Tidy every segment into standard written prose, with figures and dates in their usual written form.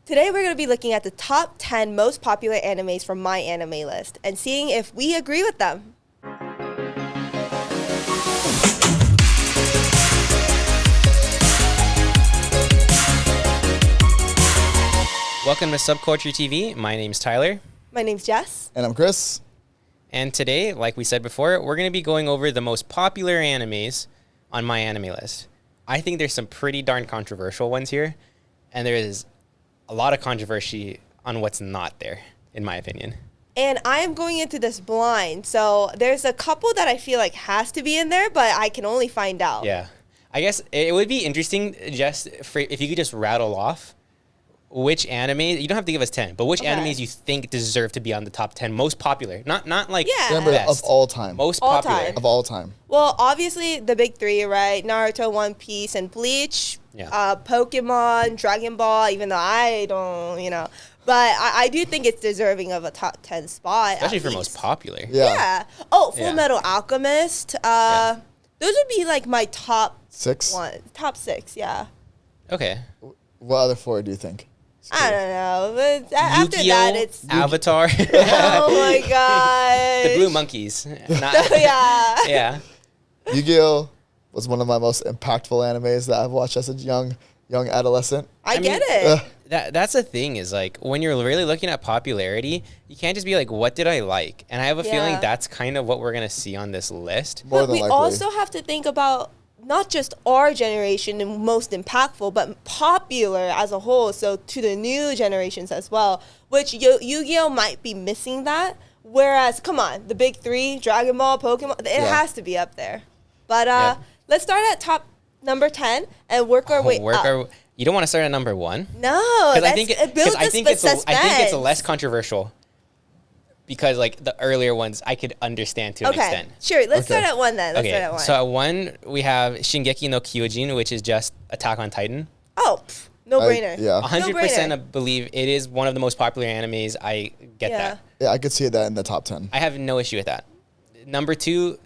Today we're going to be looking at the top 10 most popular animes from MyAnimeList and seeing if we agree with them. Welcome to Subculture TV. My name's Tyler. My name's Jess. And I'm Chris. And today, like we said before, we're going to be going over the most popular animes on MyAnimeList. I think there's some pretty darn controversial ones here, and there is a lot of controversy on what's not there, in my opinion. And I am going into this blind, so there's a couple that I feel like has to be in there, but I can only find out. Yeah. I guess it would be interesting just if you could just rattle off which anime, you don't have to give us 10, but which animes you think deserve to be on the top 10 most popular. Not like Of all time. Most all popular. time. Of all time. Well, obviously the big three, right? Naruto, One Piece, and Bleach. Yeah. Pokemon, Dragon Ball, even though I don't, But I do think it's deserving of a top 10 spot. Especially for most popular. Yeah. Oh, Full Metal Alchemist. Those would be like my top Six? Top six, yeah. Okay. What other four do you think? I don't know. But after that, it's Avatar. oh my god. The Blue Monkeys. Yeah. Yeah. Yu-Gi-Oh! Was one of my most impactful animes that I've watched as a young adolescent. I get it. That's the thing is like when you're really looking at popularity, you can't just be like, what did I like? And I have a feeling that's kind of what we're going to see on this list. More But we than likely. also have to think about not just our generation and most impactful, but popular as a whole. So to the new generations as well, which Yu-Gi-Oh! Might be missing that. Whereas, come on, the big three, Dragon Ball, Pokemon, it has to be up there. But let's start at top number 10 and work our way up. You don't want to start at number 1? No, I think it's less controversial. Because like the earlier ones, I could understand to an extent. Sure. Let's start at 1 then. Let's start at 1. So at 1, we have Shingeki no Kyojin, which is just Attack on Titan. Oh, no brainer. 100% I believe it is one of the most popular animes. I get that. Yeah, I could see that in the top 10. I have no issue with that. Number 2,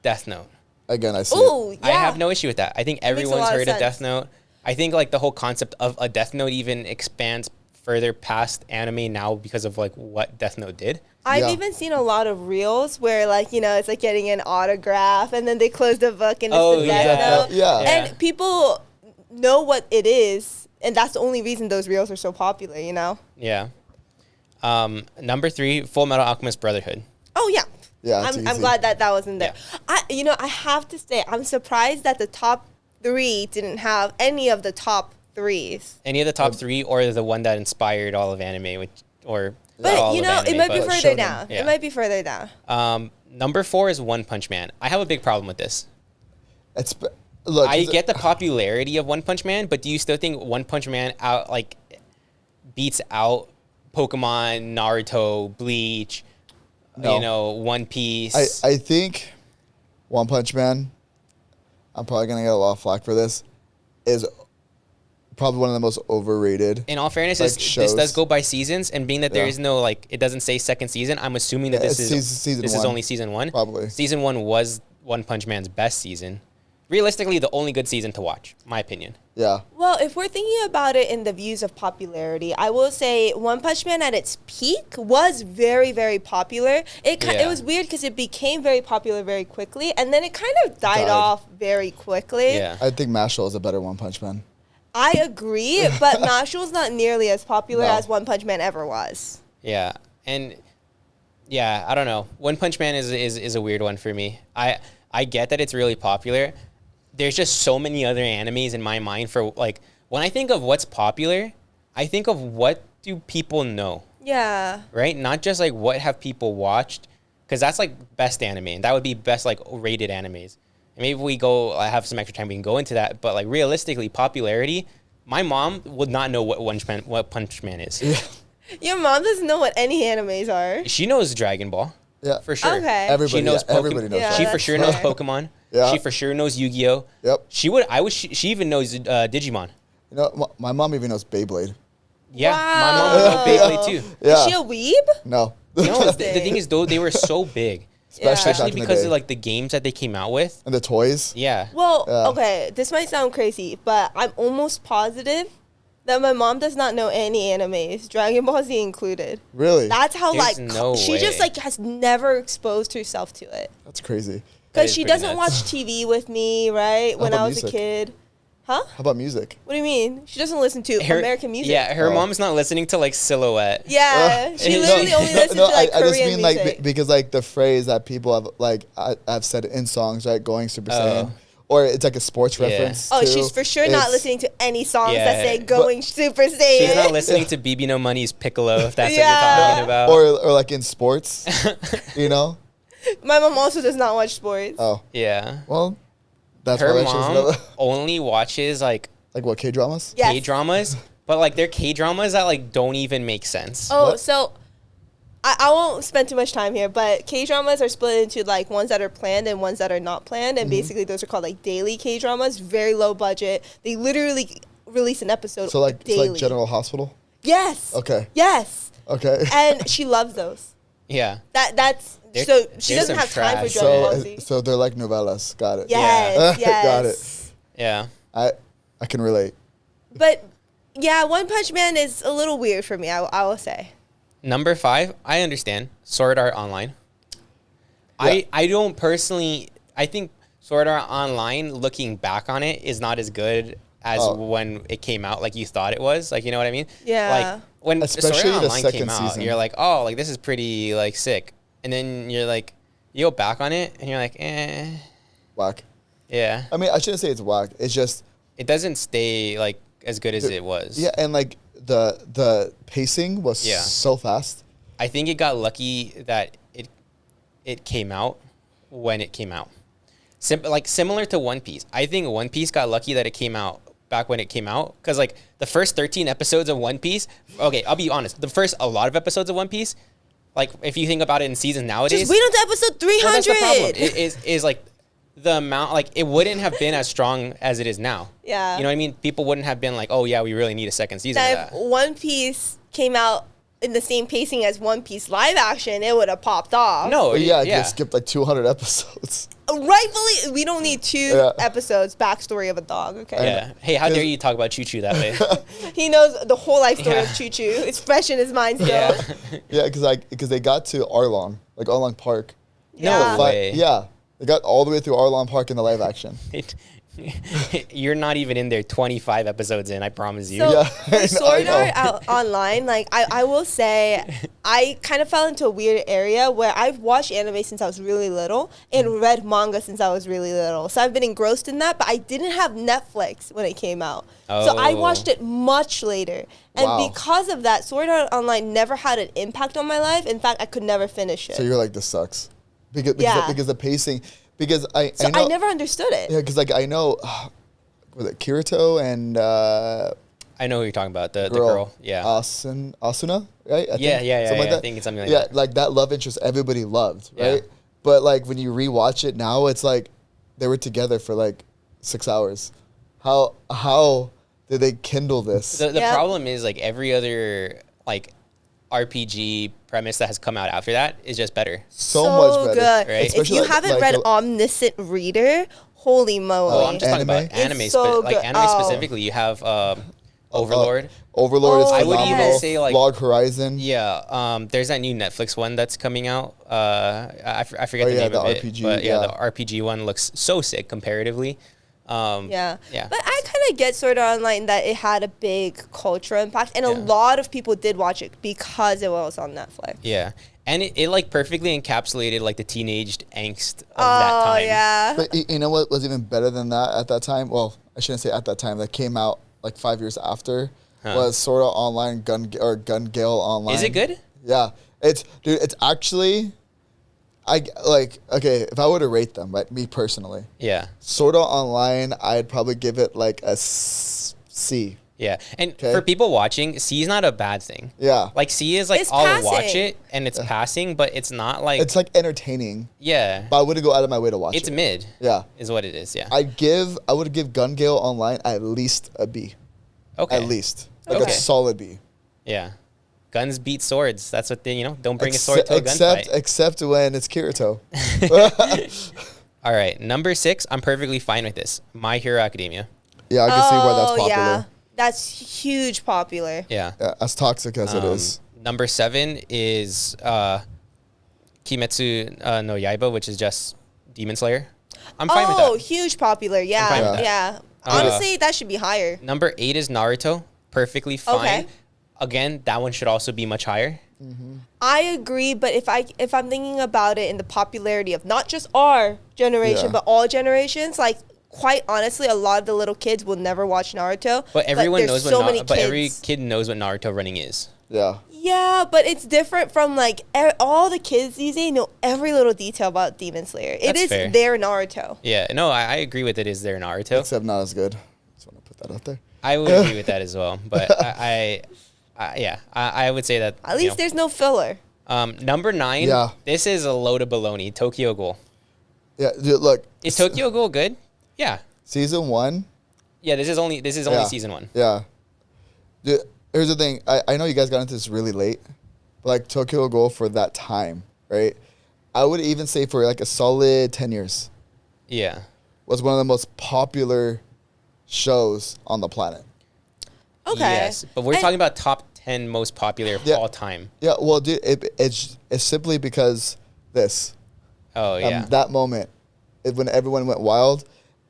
Death Note. Again, I see it. I have no issue with that. I think everyone's heard of Death Note. I think like the whole concept of a Death Note even expands further past anime now because of like what Death Note did. I've even seen a lot of reels where like, it's like getting an autograph and then they close the book and it's the Death Note. Yeah. And people know what it is. And that's the only reason those reels are so popular, Yeah. Number 3, Full Metal Alchemist Brotherhood. Oh, yeah. Yeah, I'm glad that was in there. Yeah. I have to say, I'm surprised that the top 3 didn't have any of the top 3s. Any of the top 3 or the one that inspired all of anime, But, it might be further down. Yeah. It might be further down. Number 4 is One Punch Man. I have a big problem with this. Look, I get the popularity of One Punch Man, but do you still think One Punch Man beats out Pokemon, Naruto, Bleach, One Piece? I think One Punch Man, I'm probably going to get a lot of flack for this, is probably one of the most overrated. In all fairness, this does go by seasons, and being that there is no it doesn't say second season, I'm assuming that this is only season 1. Probably. Season 1 was One Punch Man's best season. Realistically, the only good season to watch, my opinion. Yeah. Well, if we're thinking about it in the views of popularity, I will say One Punch Man at its peak was very, very popular. It was weird because it became very popular very quickly, and then it kind of died off very quickly. Yeah. I think Mashle is a better One Punch Man. I agree, but Mashle's not nearly as popular as One Punch Man ever was. Yeah, and I don't know. One Punch Man is a weird one for me. I get that it's really popular. There's just so many other animes in my mind for like when I think of what's popular, I think of what do people know. Yeah. Right? Not just like what have people watched, because that's like best anime, and that would be best like rated animes. And maybe I have some extra time, we can go into that. But like realistically, popularity, my mom would not know what Punch Man is. Yeah. Your mom doesn't know what any animes are. She knows Dragon Ball. Yeah. For sure. Okay. Everybody knows Yeah, that. She for sure knows Pokemon. Yeah. She for sure knows Yu-Gi-Oh. Yep. She even knows Digimon. My mom even knows Beyblade. Yeah. Wow. My mom would know Beyblade too. Yeah. Is she a weeb? No. No, the thing is though, they were so big. Especially because of like the games that they came out with. And the toys. Yeah. Well, okay, this might sound crazy, but I'm almost positive that my mom does not know any animes, Dragon Ball Z included. Really? That's how There's no she just way. like has never exposed herself to it. That's crazy. That Because is she pretty doesn't nuts. watch TV with me, right? When about I was music? a kid. Huh? How about music? What do you mean? She doesn't listen to American music. Yeah, her Oh. mom's not listening to like Silhouette. Yeah, she No, literally only listens to like I just Korean mean music. like because like the phrase that people have like I've said in songs, right? Going Super Oh. Saiyan, or it's like a sports Yeah. reference. Oh, too. she's for sure not It's- listening to any songs Yeah. that say "Going Super Saiyan." She's not listening to BB No Money's Piccolo, if that's Yeah. what you're talking about. or like in sports, you know. My mom also does not watch sports. Oh, Yeah. well, that's Her why she's mom only watches like like what K-dramas? Yes. K-dramas, but like they're K-dramas that like don't even make sense. Oh, What? so I won't spend too much time here, but K-dramas are split into like ones that are planned and ones that are not planned, and basically those are called like daily K-dramas, very low budget. They literally release an episode So like daily. it's like General Hospital. Yes. Okay. Yes. Okay. And she loves those. Yeah. That's There- so she there's doesn't some have time for trash. Dragon Ball so Z. so they're like novellas. Got it. Yes. Yes. Got it. Yeah. I can relate. But yeah, One Punch Man is a little weird for me. I will say. Number 5, I understand. Sword Art Online. Yeah. I don't personally. I think Sword Art Online, looking back on it, is not as good as Oh. when it came out. Like you thought it was. Like you know what I mean? Yeah. Like when Especially Sword Art the Online second came out, season. you're like, oh, like this is pretty like sick, and then you're like, you go back on it, and you're like, Whack. yeah. I mean, I shouldn't say it's whack. It's just It doesn't stay like as good as it was. yeah, and like the pacing was Yeah. so fast. I think it got lucky that it came out when it came out. Like similar to One Piece. I think One Piece got lucky that it came out back when it came out, because like the first 13 episodes of One Piece. Okay, I'll be honest. A lot of episodes of One Piece, like if you think about it in seasons nowadays, Just wait until episode 300. well, that's the problem. It is like the amount, like it wouldn't have been as strong as it is now. Yeah. You know what I mean? People wouldn't have been like, oh yeah, we really need a second season Now, of if that. One Piece came out in the same pacing as One Piece live action, it would have popped off. No, But yeah, I yeah. just skipped like 200 episodes. Rightfully, we don't need 2 Yeah. episodes backstory of a dog, okay? Yeah. Hey, how dare you talk about Choo Choo that way? He knows the whole life story Yeah. of Choo Choo. It's fresh in his mind still. Yeah. Yeah, because they got to Arlong, like Arlong Park. Yeah. No way. Yeah, they got all the way through Arlong Park in the live action. You're not even in there 25 episodes in, I promise you. So Yeah, for I Sword know. Art Online, like I will say, I kind of fell into a weird area where I've watched anime since I was really little and read manga since I was really little. So I've been engrossed in that, but I didn't have Netflix when it came out. So I Oh. watched it much later. And Wow. because of that, Sword Art Online never had an impact on my life. In fact, I could never finish it. So you're like, this sucks, because Yeah. because the pacing, because I So know, I never understood it. yeah, because like I know, was it Kirito and I know who you're talking about, the girl, girl. Yeah. Asuna, right? I think it's something like yeah, that. like that love interest everybody loved, Yeah. right? But like when you rewatch it now, it's like they were together for like 6 hours. How did they kindle this? The Yeah. problem is like every other like RPG premise that has come out after that is just better. So much better, good. right? If Especially you like- haven't like read a- Omniscient Reader, holy moly. Oh, I'm just talking Anime? about anime, It's so like good. anime Oh. specifically. You have Overlord. Overlord is Oh, I would phenomenal. even say, like- Log Horizon. Yeah, there's that new Netflix one that's coming out. I forget Oh, the yeah, name the of it, RPG, but yeah, yeah. the RPG one looks so sick comparatively. Yeah. Yeah. But I kind of get Sword Art Online that it had a big cultural impact, and a Yeah. lot of people did watch it because it was on Netflix. Yeah, and it like perfectly encapsulated like the teenage angst of Oh, that time. yeah. But you know what was even better than that at that time? Well, I shouldn't say at that time. That came out like 5 years after. Huh. Was Sword Art Online Gun Gale Online? Is it good? Yeah, it's actually. Okay, if I were to rate them, right, me personally, Yeah, Sword Art Online, I'd probably give it like a C. yeah. And Okay. for people watching, C is not a bad thing. Yeah, Like C is like It's I'll watch passing. it and it's passing, but it's not like it's like entertaining, yeah. but I wouldn't go out of my way to watch It's it. mid. Yeah, Is what it is. Yeah. I would give Gun Gale Online at least a B. Okay. At least like Okay. a solid B. Yeah. Guns beat swords. That's what they, don't bring a sword to a gunfight. Except when it's Kirito. All right. Number 6, I'm perfectly fine with this. My Hero Academia. Yeah, I can see why that's Oh, popular. yeah. That's huge popular. Yeah. Yeah, as toxic as it is. Number 7 is Kimetsu no Yaiba, which is just Demon Slayer. I'm fine with Oh, that. huge popular. Yeah. fine with that. Yeah. Honestly, that should be higher. Number 8 is Naruto. Perfectly fine. Okay. Again, that one should also be much higher. I agree, but if I'm thinking about it in the popularity of not just our generation, Yeah. but all generations, like quite honestly, a lot of the little kids will never watch Naruto. But everyone there's knows so what many but every kids. kid knows what Naruto running is. Yeah. Yeah, but it's different from like all the kids these days know every little detail about Demon Slayer. It That's is fair. their Naruto. Yeah, no, I agree with it is their Naruto. Except not as good. Just want to put that out there. I would agree with that as well. But I would say that At least there's no filler. number 9. Yeah. This is a load of baloney. Tokyo Ghoul. Yeah, dude, look. Is Tokyo Ghoul good? Yeah. Season 1. Yeah. This is only Yeah. season 1. Yeah. Dude, here's the thing. I know you guys got into this really late, but like Tokyo Ghoul for that time, right? I would even say for like a solid 10 years Yeah. was one of the most popular shows on the planet. Okay. Yes, but we're And- talking about top 10 most popular of Yeah. all time. Yeah, well, dude, it's simply because this. Oh yeah. That moment, when everyone went wild,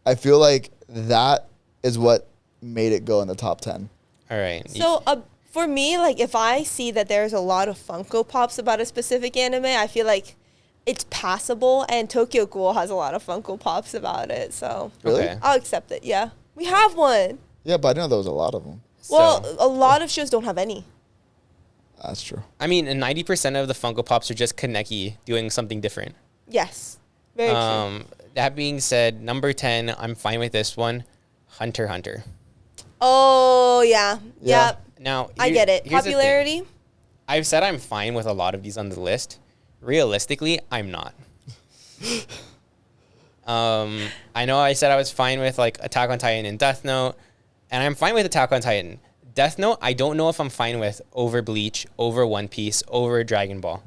I feel like that is what made it go in the top 10. All right. So for me, like if I see that there's a lot of Funko Pops about a specific anime, I feel like it's passable, and Tokyo Ghoul has a lot of Funko Pops about it, so Really? Okay. I'll accept it. Yeah, we have one. Yeah, but I didn't know there was a lot of them. Well, So, a lot of shows don't have any. That's true. I mean, 90% of the Funko Pops are just Kaneki doing something different. Yes, very true. That being said, number 10, I'm fine with this one. Hunter x Hunter. Oh yeah, Yeah. yep. Now, I get it. here's the thing. Popularity. I've said I'm fine with a lot of these on the list. Realistically, I'm not. I know I said I was fine with like Attack on Titan and Death Note, and I'm fine with Attack on Titan. Death Note, I don't know if I'm fine with over Bleach, over One Piece, over Dragon Ball.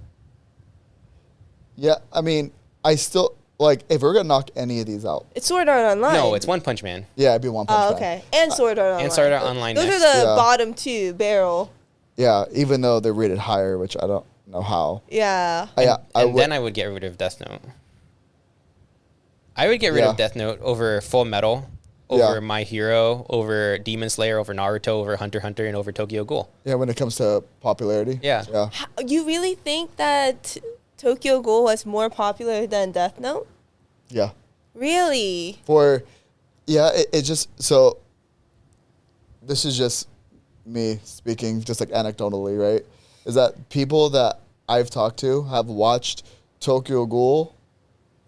Yeah, I mean, I still, like, if we're going to knock any of these out, It's Sword Art Online. No, it's One Punch Man. yeah, it'd be One Punch Oh, Man. okay. And Sword Art Online. And Sword Art Online Those next. are the Yeah. bottom two barrel. Yeah, even though they're rated higher, which I don't know how. Yeah. Yeah, And then I would get rid of Death Note. I would get rid Yeah. of Death Note over Full Metal, Yeah. over My Hero, over Demon Slayer, over Naruto, over Hunter x Hunter, and over Tokyo Ghoul. yeah, when it comes to popularity. Yeah. Yeah. You really think that Tokyo Ghoul was more popular than Death Note? Yeah. Really? It just, so this is just me speaking just like anecdotally, right? Is that people that I've talked to have watched Tokyo Ghoul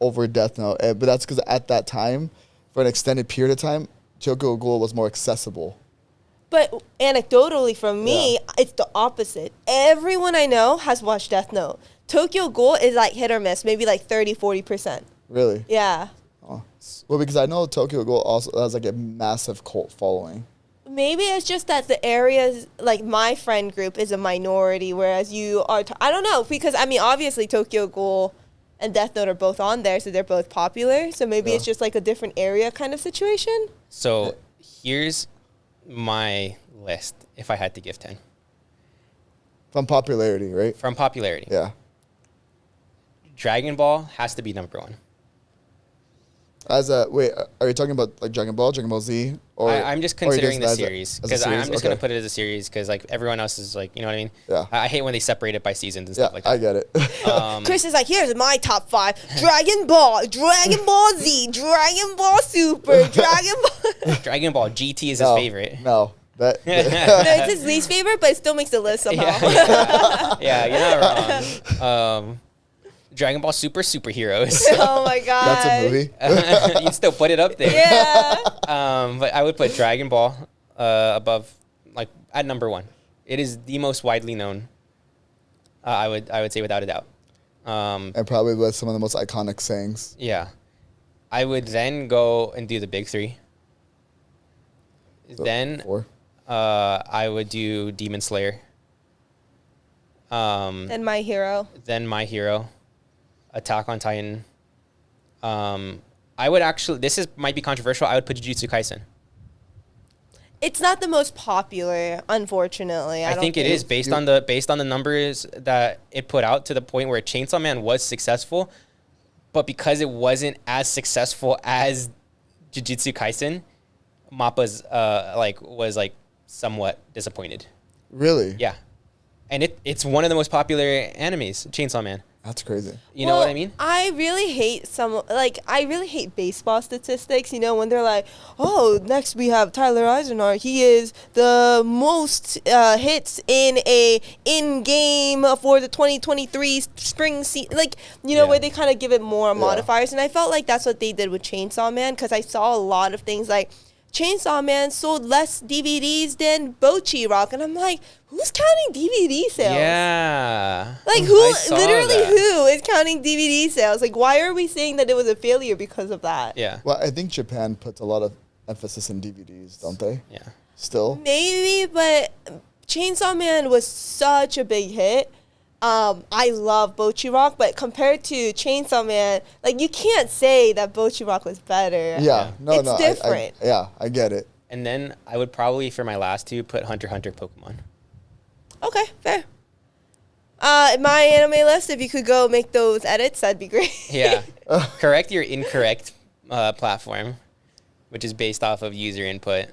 over Death Note. But that's because at that time, for an extended period of time, Tokyo Ghoul was more accessible. But anecdotally from me, it's the opposite. Everyone I know has watched Death Note. Tokyo Ghoul is like hit or miss, maybe like 30-40%. Really? Yeah. Oh. Well, because I know Tokyo Ghoul also has like a massive cult following. Maybe it's just that the areas, like my friend group is a minority, whereas you are, I don't know, because I mean, obviously Tokyo Ghoul and Death Note are both on there, so they're both popular. So maybe Yeah. it's just like a different area kind of situation. So here's my list if I had to give 10. From popularity, right? From popularity, Yeah. Dragon Ball has to be number 1. Wait, are you talking about like Dragon Ball Z, or I'm just or you considering the as a- series as a because I'm series? just Okay. gonna put it as a series because like everyone else is like, you know what I mean? Yeah. I hate when they separate it by seasons and Yeah, stuff like that. I get it. Chris is like, here's my top 5. Dragon Ball, Dragon Ball Z, Dragon Ball Super, Dragon Ball. Dragon Ball GT is his No, favorite. No, No, it's his least favorite, but it still makes the list somehow. Yeah, you're not wrong. Dragon Ball Superheroes. Oh my god. That's a movie. You still put it up there. Yeah. But I would put Dragon Ball above, like at number 1. It is the most widely known. I would say without a doubt. And probably with some of the most iconic sayings. Yeah, I would then go and do the big 3. So, Then 4. I would do Demon Slayer. And My Hero. Then My Hero, Attack on Titan. I would actually, might be controversial. I would put Jujutsu Kaisen. It's not the most popular, unfortunately. I think it is based on the numbers that it put out, to the point where Chainsaw Man was successful, but because it wasn't as successful as Jujutsu Kaisen, Mappa's was somewhat disappointed. Really? Yeah, and it's one of the most popular animes, Chainsaw Man. That's crazy. You know what I mean? I really hate baseball statistics, when they're like, oh, next we have Tyler Eisenhart. He is the most hits in game for the 2023 spring season. Where they kind of give it more modifiers. And I felt like that's what they did with Chainsaw Man, because I saw a lot of things like Chainsaw Man sold less DVDs than Bochi Rock, and I'm like, who's counting DVD sales? Yeah. Who is counting DVD sales? Why are we saying that it was a failure because of that? Yeah. Well, I think Japan puts a lot of emphasis in DVDs, don't they? Yeah. Still? Maybe, but Chainsaw Man was such a big hit. I love Bochi Rock, but compared to Chainsaw Man, you can't say that Bochi Rock was better. Yeah. It's different. I get it. And then I would probably, for my last two, put Hunter x Hunter Pokemon. Okay, fair. MyAnimeList, if you could go make those edits, that'd be great. Yeah. Correct your incorrect platform, which is based off of user input.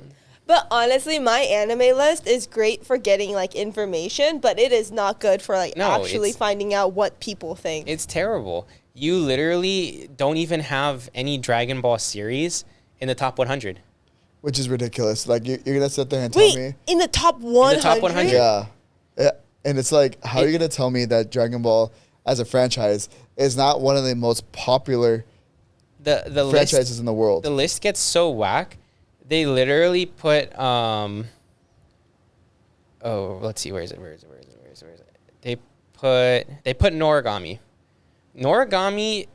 But honestly, MyAnimeList is great for getting information, but it is not good for actually finding out what people think. It's terrible. You literally don't even have any Dragon Ball series in the top 100. Which is ridiculous. You're gonna sit there and tell me in the top 100? In the top 100? Yeah. And it's how are you gonna tell me that Dragon Ball as a franchise is not one of the most popular the franchises in the world? The list gets so whack. They literally put let's see, where is it? They put Noragami. Noragami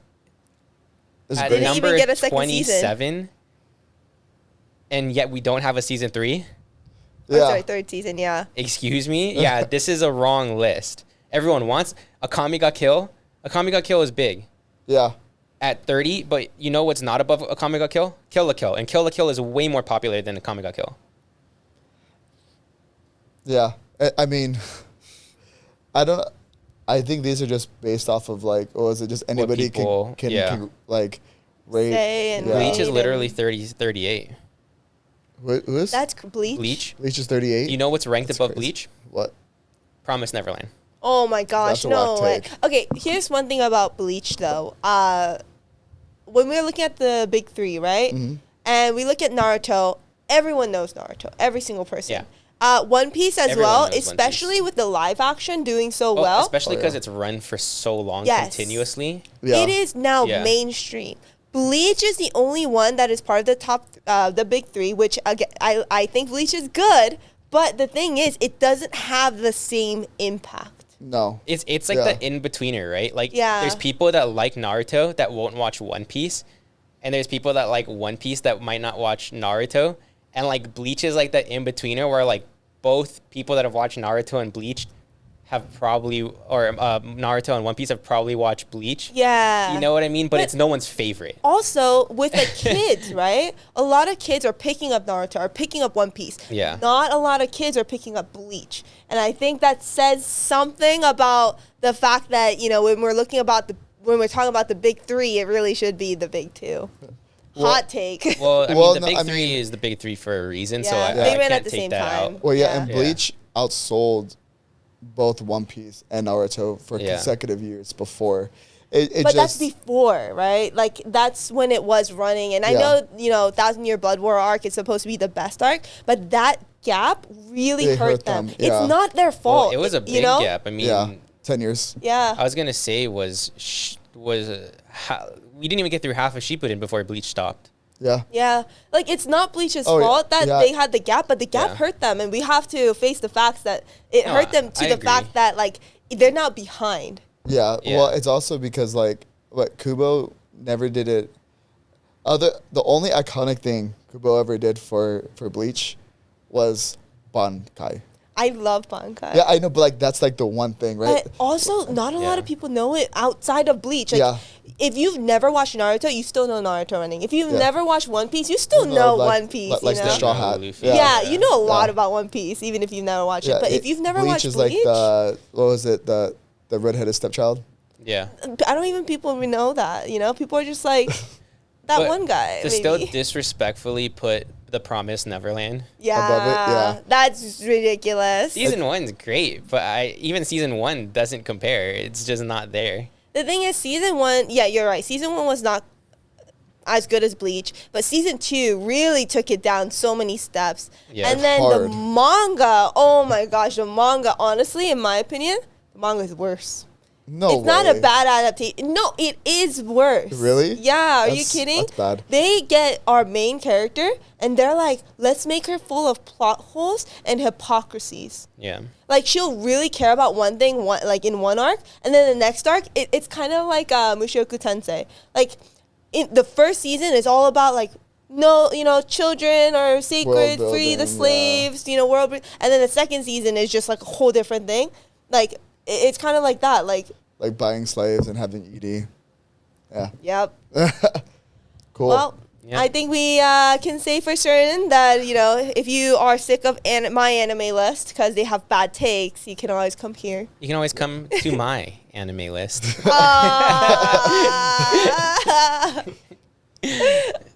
at number 27, and yet we don't have a season 3. Yeah. I'm sorry, 3rd season, yeah. Excuse me? Yeah, this is a wrong list. Everyone wants Akame ga Kill. Akame ga Kill is big. Yeah. At 30, but you know what's not above Akame ga Kill? Kill la Kill. And Kill la Kill is way more popular than Akame ga Kill. Yeah. I mean, I think these are just based off of is it just anybody can rate? Bleach is literally 38. Who is? That's Bleach. Bleach is 38. You know what's ranked above crazy. Bleach? What? Promise Neverland. Oh my gosh, no way. Okay, here's one thing about Bleach though. When we're looking at the big 3, right? Mm-hmm. And we look at Naruto, everyone knows Naruto. Every single person. Yeah. One Piece as well, especially with the live action doing so well. Especially because it's run for so long continuously. Yeah. It is now mainstream. Bleach is the only one that is part of the top, the big 3, which again, I think Bleach is good, but the thing is, it doesn't have the same impact. No. It's the in-betweener, right? There's people that like Naruto that won't watch One Piece, and there's people that like One Piece that might not watch Naruto, and Bleach is the in-betweener where both people that have watched Naruto and Bleach have probably, or Naruto and One Piece have probably watched Bleach. Yeah. You know what I mean? But it's no one's favorite. Also, with kids, right? A lot of kids are picking up Naruto or picking up One Piece. Yeah. Not a lot of kids are picking up Bleach. And I think that says something about the fact that, when we're talking about the big 3, it really should be the big 2. Hot take. Well, the big 3 is the big 3 for a reason, so I ran can't at the take same that time. out. Well, and Bleach outsold both One Piece and Naruto for consecutive years before. But that's before, right? That's when it was running. And I know, 1,000 Year Blood War arc is supposed to be the best arc, but that gap really hurt them. Yeah. It's not their fault. Well, it was a big gap. I mean, 10 years. Yeah. I was going to say we didn't even get through half of Shippuden before Bleach stopped. Yeah. Yeah. It's not Bleach's fault that they had the gap, but the gap hurt them. And we have to face the facts that it hurt them to the fact that, they're not behind. Yeah. Well, it's also because, Kubo never did it. The only iconic thing Kubo ever did for Bleach was Bankai. I love Bankai. Yeah, I know, but that's the one thing, right? But also, not a lot of people know it outside of Bleach. if you've never watched Naruto, you still know Naruto running. If you've Yeah. never watched One Piece, you still know like, One Piece. like you the know? Straw Hat. Luffy. Yeah, you know a lot Yeah. about One Piece, even if you've never watched Yeah, it. But if you've never Bleach watched is Bleach, like the what was it the redheaded stepchild? Yeah. I don't even people even know that. You know, people are just like that But one guy. To maybe. still disrespectfully put The Promised Neverland. yeah, above it, yeah. that's ridiculous. Season 1's great, but even season 1 doesn't compare. It's just not there. The thing is, season 1, yeah, you're right. Season 1 was not as good as Bleach, but season 2 really took it down so many steps. Yeah. And then Hard. the manga, oh my gosh, the manga, honestly, in my opinion, the manga is worse. No, It's not a way. bad adaptation. No, it is worse. Really? Yeah, are you That's- kidding? that's bad. They get our main character and they're like, let's make her full of plot holes and hypocrisies. Yeah. Like, she'll really care about one thing, like in one arc, and then the next arc, it's kind of like Mushoku Tensei. Like, in the first season is all about like, no, you know, children are sacred, World free the building, slaves, you know, and then the second season is just like a whole different thing. Like, it's kind of like that. Like buying slaves and having ED. Yeah. yep. Cool. Well, Yeah. I think we can say for certain that, you know, if you are sick of MyAnimeList because they have bad takes, you can always come here. You can always come to my anime list. Ah.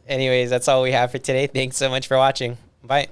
Anyways, that's all we have for today. Thanks so much for watching. Bye.